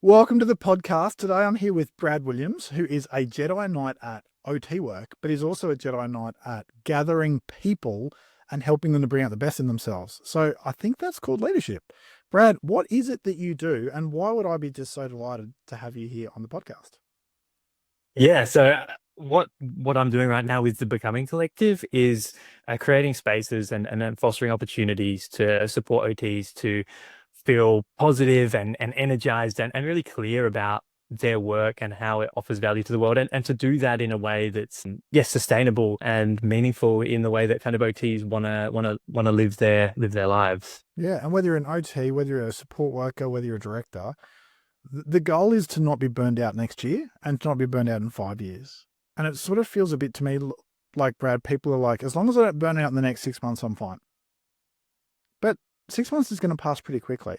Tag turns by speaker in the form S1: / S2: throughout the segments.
S1: Welcome to the podcast. Today I'm here with Brad Williams, who is a Jedi Knight at OT work, but he's also a Jedi Knight at gathering people and helping them to bring out the best in themselves. So I think that's called leadership. Brad, what is it that you do, and why would I be just so delighted to have you here on the podcast?
S2: Yeah, so what I'm doing right now with the Becoming Collective is creating spaces and then fostering opportunities to support OTs to feel positive and energized and really clear about their work and how it offers value to the world and to do that in a way that's yes, sustainable and meaningful in the way that kind of OTs wanna live their lives.
S1: Yeah, and whether you're an OT, whether you're a support worker, whether you're a director, the goal is to not be burned out next year and to not be burned out in 5 years. And it sort of feels a bit to me like, Brad, people are like, as long as I don't burn out in the next 6 months, I'm fine. But 6 months is going to pass pretty quickly.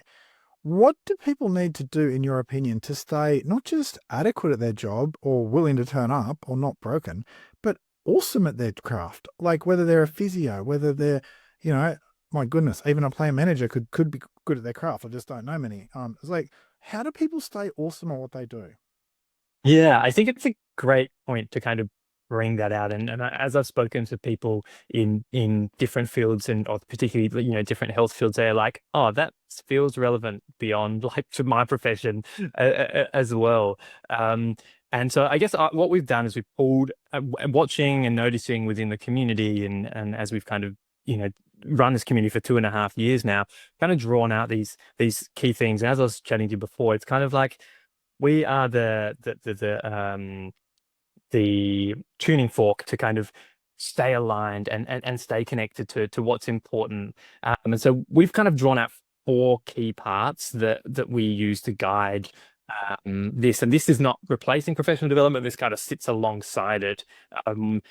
S1: What do people need to do, in your opinion, to stay not just adequate at their job or willing to turn up or not broken, but awesome at their craft? Like whether they're a physio, whether they're, my goodness, even a player manager could be good at their craft. I just don't know many. It's like, how do people stay awesome at what they do?
S2: Yeah, I think it's a great point to kind of bring that out. As I've spoken to people in different fields and or particularly different health fields, they're like, oh, that feels relevant beyond like to my profession as well. Um, and so I guess what we've done is we've pulled watching and noticing within the community and as we've kind of run this community for 2.5 years now, kind of drawn out these key things. And as I was chatting to you before, it's kind of like we are the tuning fork to kind of stay aligned and stay connected to what's important. And so we've kind of drawn out four key parts that we use to guide this. And this is not replacing professional development. This kind of sits alongside it. And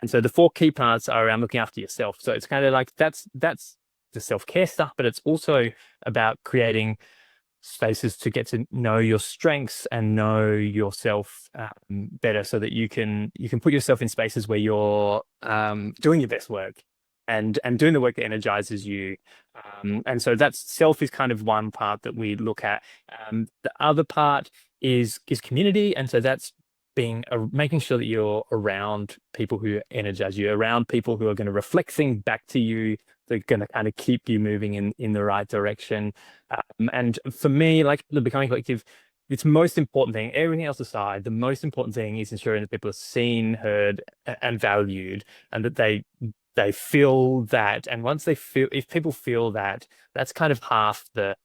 S2: so the four key parts are around looking after yourself. So it's kind of like that's the self-care stuff, but it's also about creating spaces to get to know your strengths and know yourself better so that you can put yourself in spaces where you're doing your best work and doing the work that energizes you. And so that's self is kind of one part that we look at. The other part is community, and so that's being making sure that you're around people who energize you, around people who are going to reflect things back to you. They're going to kind of keep you moving in the right direction. And for me, like the Becoming Collective, its most important thing, everything else aside, the most important thing is ensuring that people are seen, heard, and valued, and that they feel that. And once they feel, if people feel that, that's kind of half the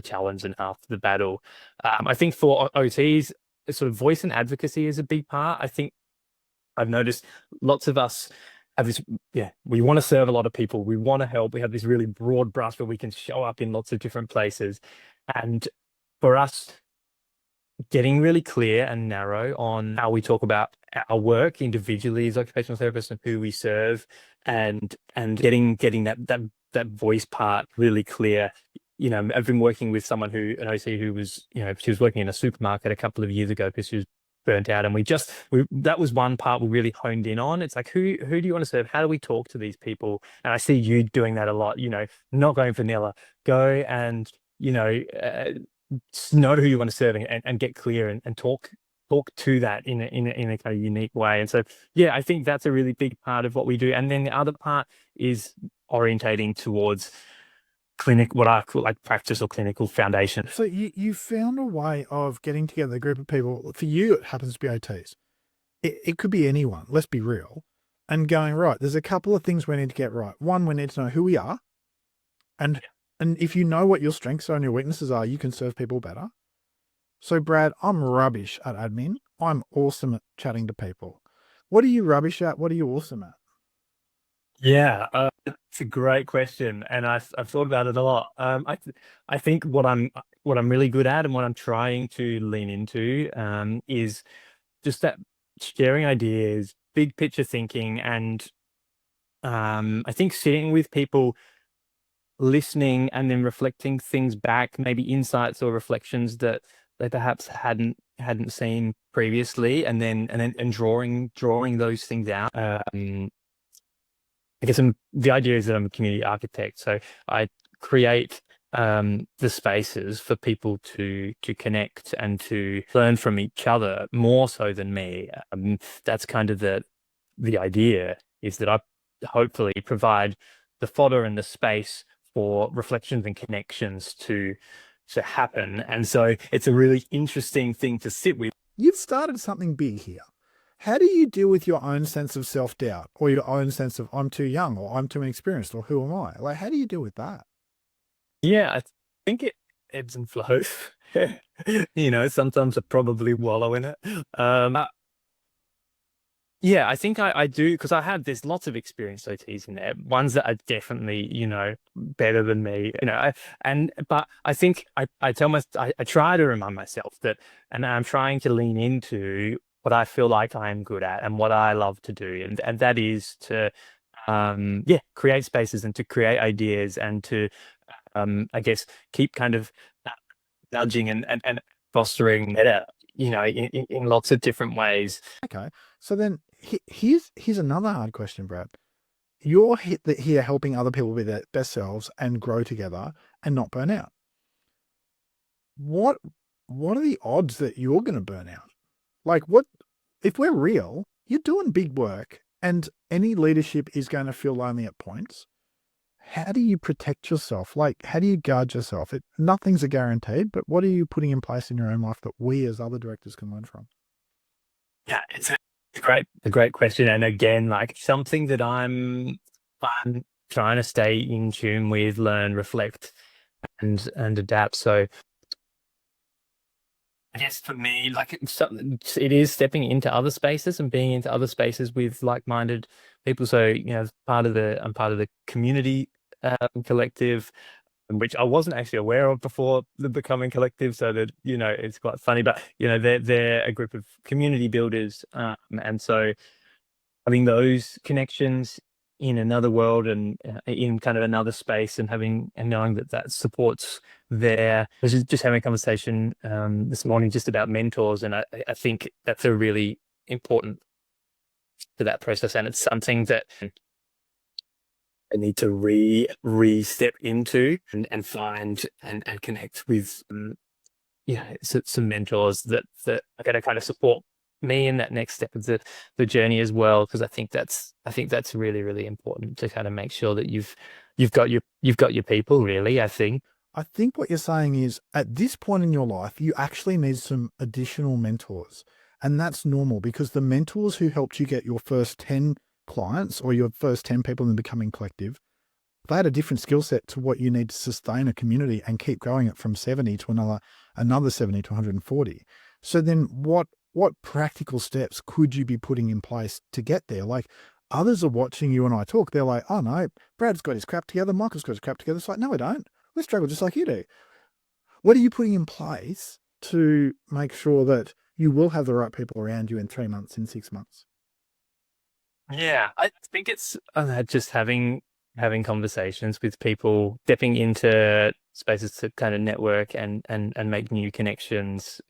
S2: challenge and half the battle. I think for OTs, sort of voice and advocacy is a big part. I think I've noticed lots of us have this, yeah, we want to serve a lot of people. We want to help. We have this really broad brush where we can show up in lots of different places. And for us, getting really clear and narrow on how we talk about our work individually as occupational therapists and who we serve and getting that voice part really clear. I've been working with someone an OC who was, she was working in a supermarket a couple of years ago because she was burnt out. And that was one part we really honed in on. It's like, who do you want to serve? How do we talk to these people? And I see you doing that a lot, not going vanilla, go and, know who you want to serve and get clear and talk to that in a kind of unique way. And so, yeah, I think that's a really big part of what we do. And then the other part is orientating towards what I call like practice or clinical foundation.
S1: So you found a way of getting together a group of people. For you, it happens to be OTs. It could be anyone. Let's be real. And going, right, there's a couple of things we need to get right. One, we need to know who we are, and and if you know what your strengths are and your weaknesses are, you can serve people better. So, Brad, I'm rubbish at admin. I'm awesome at chatting to people. What are you rubbish at? What are you awesome at?
S2: Yeah, it's a great question, and I've thought about it a lot. I think what I'm really good at and what I'm trying to lean into is just that sharing ideas, big picture thinking, and I think sitting with people, listening, and then reflecting things back, maybe insights or reflections that they perhaps hadn't seen previously, and drawing those things out. I guess the idea is that I'm a community architect, so I create the spaces for people to connect and to learn from each other more so than me. That's kind of the idea, is that I hopefully provide the fodder and the space for reflections and connections to happen. And so it's a really interesting thing to sit with.
S1: You've started something big here. How do you deal with your own sense of self-doubt or your own sense of I'm too young or I'm too inexperienced or who am I? Like, how do you deal with that?
S2: Yeah, I think it ebbs and flows. Sometimes I probably wallow in it. Yeah, I think I do, because there's lots of experienced OTs in there, ones that are definitely, better than me, but I think I try to remind myself that, and I'm trying to lean into what I feel like I'm good at and what I love to do. And that is to, create spaces and to create ideas and to, I guess, keep kind of nudging and fostering better, in lots of different ways.
S1: Okay. So then here's another hard question, Brad. You're here helping other people be their best selves and grow together and not burn out. What are the odds that you're going to burn out? Like, what if we're real? You're doing big work, and any leadership is going to feel lonely at points. How do you protect yourself? Like, how do you guard yourself? Nothing's a guaranteed, but what are you putting in place in your own life that we as other directors can learn from?
S2: Yeah, it's a great question. And again, like something that I'm trying to stay in tune with, learn, reflect, and adapt. So I guess for me, like it is stepping into other spaces and being into other spaces with like-minded people. So, I'm part of the community collective, which I wasn't actually aware of before the Becoming Collective. So that, it's quite funny, but they're a group of community builders. And so having those connections in another world and in kind of another space, and knowing that supports there. I was just having a conversation this morning just about mentors, and I think that's a really important to that process, and it's something that I need to re-step into and find and connect with some mentors that are going to kind of support me in that next step of the journey as well, because I think that's really, really important to kind of make sure that you've got your people, really. I think
S1: what you're saying is at this point in your life, you actually need some additional mentors. And that's normal, because the mentors who helped you get your first 10 clients or your first 10 people in the Becoming Collective, they had a different skill set to what you need to sustain a community and keep growing it from 70 to another 70 to 140. So then what practical steps could you be putting in place to get there? Like, others are watching you and I talk. They're like, oh no, Brad's got his crap together. Michael's got his crap together. It's like, no, we don't. We struggle just like you do. What are you putting in place to make sure that you will have the right people around you in 3 months, in 6 months?
S2: Yeah, I think it's just having conversations with people, stepping into spaces to kind of network and make new connections.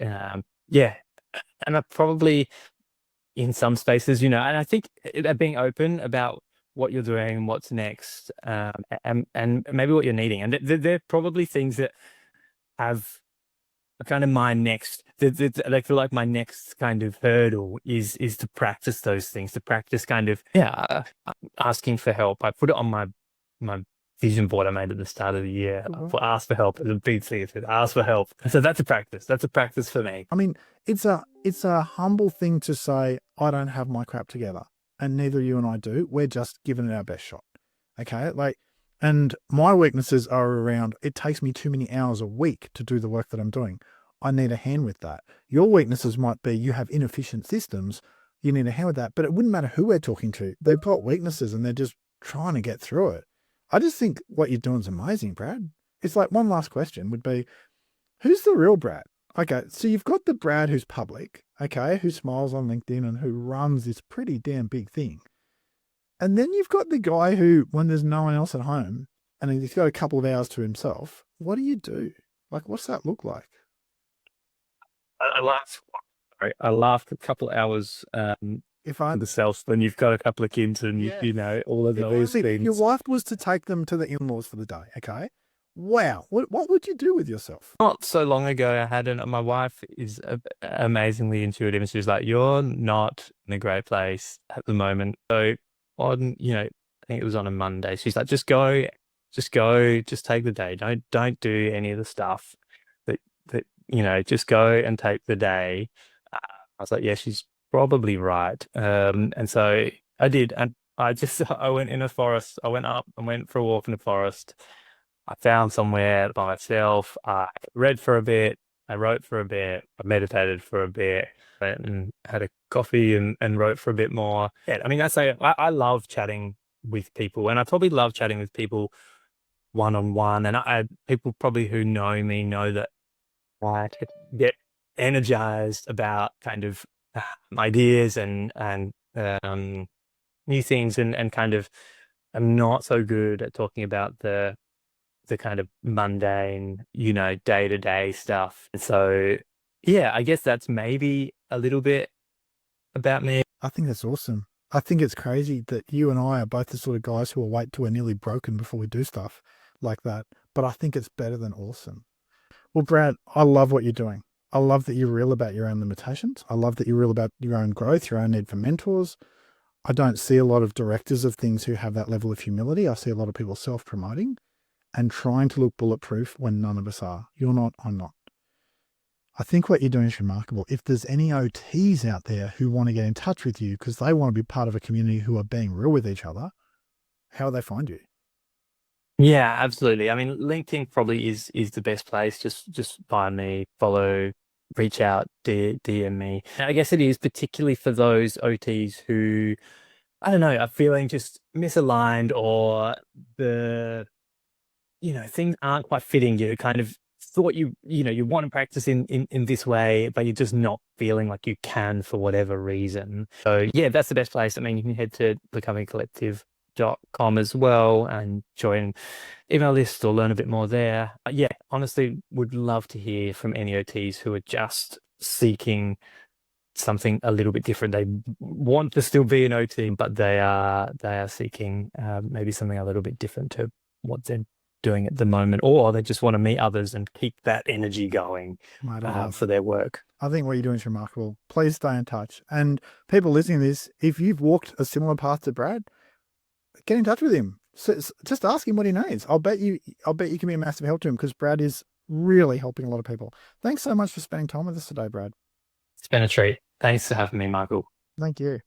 S2: Yeah, and I probably in some spaces, and I think being open about what you're doing, what's next, and maybe what you're needing, and they're probably things that have kind of my next. I feel like my next kind of hurdle is to practice those things, to practice kind of asking for help. I put it on my vision board I made at the start of the year. For ask for help, as a big thing. Ask for help. So that's a practice. That's a practice for me.
S1: I mean, it's a humble thing to say, I don't have my crap together, and neither you and I do. We're just giving it our best shot. Okay, and my weaknesses are around, it takes me too many hours a week to do the work that I'm doing. I need a hand with that. Your weaknesses might be you have inefficient systems. You need a hand with that, but it wouldn't matter who we're talking to. They've got weaknesses and they're just trying to get through it. I just think what you're doing is amazing, Brad. It's like, one last question would be, who's the real Brad? Okay, so you've got the Brad who's public, okay, who smiles on LinkedIn and who runs this pretty damn big thing. And then you've got the guy who, when there's no one else at home and he's got a couple of hours to himself, what do you do? Like, what's that look like?
S2: I laughed a couple of hours
S1: If I
S2: the self, then you've got a couple of kids and you know all of those things.
S1: Your wife was to take them to the in-laws for the day, okay? Wow. What would you do with yourself?
S2: Not so long ago, I had my wife is amazingly intuitive, and she was like, "You're not in a great place at the moment." So on, I think it was on a Monday. She's like, just go, just take the day. Don't do any of the stuff that just go and take the day. I was like, yeah, she's probably right. And so I did, and I went in a forest. I went up and went for a walk in the forest. I found somewhere by myself. I read for a bit. I wrote for a bit. I meditated for a bit, went and had a coffee and wrote for a bit more. Yeah, I mean, I love chatting with people, and I probably love chatting with people one on one. And people probably who know me know that I get energized about kind of ideas and new things, and kind of I'm not so good at talking about the kind of mundane, day-to-day stuff. And so, yeah, I guess that's maybe a little bit about me.
S1: I think that's awesome. I think it's crazy that you and I are both the sort of guys who will wait till we're nearly broken before we do stuff like that. But I think it's better than awesome. Well, Brad, I love what you're doing. I love that you're real about your own limitations. I love that you're real about your own growth, your own need for mentors. I don't see a lot of directors of things who have that level of humility. I see a lot of people self-promoting and trying to look bulletproof when none of us are. You're not, I'm not. I think what you're doing is remarkable. If there's any OTs out there who want to get in touch with you because they want to be part of a community who are being real with each other, how will they find you?
S2: Yeah, absolutely. I mean, LinkedIn probably is the best place. Just find me, follow, reach out, DM me. And I guess it is particularly for those OTs who, I don't know, are feeling just misaligned, or things aren't quite fitting you. Kind of thought you want to practice in this way, but you're just not feeling like you can for whatever reason. So yeah, that's the best place. I mean, you can head to becomingcollective.com as well and join email list or learn a bit more there. Yeah, honestly, would love to hear from any OTs who are just seeking something a little bit different. They want to still be an OT, but they are seeking maybe something a little bit different to what they're doing at the moment, or they just want to meet others and keep that energy going
S1: Mate, I love
S2: for their work.
S1: I think what you're doing is remarkable. Please stay in touch. And people listening to this, if you've walked a similar path to Brad, get in touch with him. So just ask him what he knows. I'll bet you can be a massive help to him because Brad is really helping a lot of people. Thanks so much for spending time with us today, Brad.
S2: It's been a treat. Thanks for having me, Michael.
S1: Thank you.